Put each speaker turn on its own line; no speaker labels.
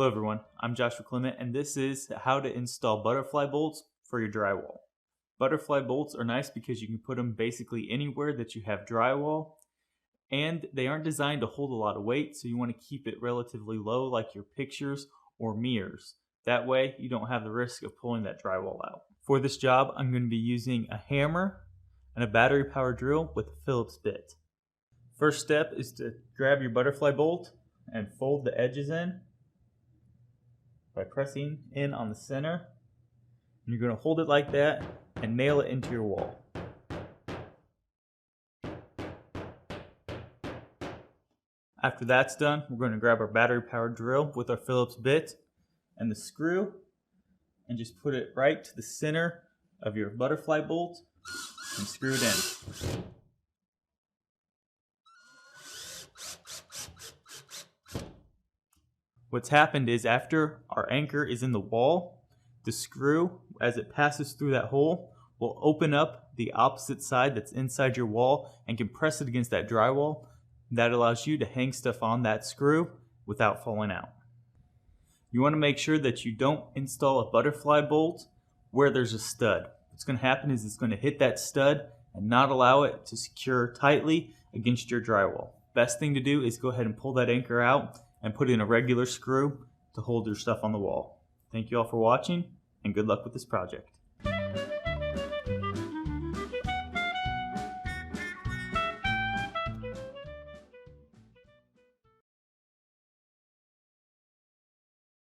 everyone, I'm Joshua Clement and this is how to install butterfly bolts for your drywall. Butterfly bolts are nice because you can put them basically anywhere that you have drywall, and they aren't designed to hold a lot of weight, so you want to keep it relatively low like your pictures or mirrors. That way you don't have the risk of pulling that drywall out. For this job I'm going to be using a hammer and a battery powered drill with a Phillips bit. First step is to grab your butterfly bolt and fold the edges in by pressing in on the center. And you're going to hold it like that and nail it into your wall. After that's done, we're going to grab our battery powered drill with our Phillips bit and the screw and just put it right to the center of your butterfly bolt and screw it in. What's happened is after our anchor is in the wall, the screw, as it passes through that hole, will open up the opposite side that's inside your wall and can press it against that drywall. That allows you to hang stuff on that screw without falling out. You want to make sure that you don't install a butterfly bolt where there's a stud. What's going to happen is it's going to hit that stud and not allow it to secure tightly against your drywall. Best thing to do is go ahead and pull that anchor out and put in a regular screw to hold your stuff on the wall. Thank you all for watching, and good luck with this project.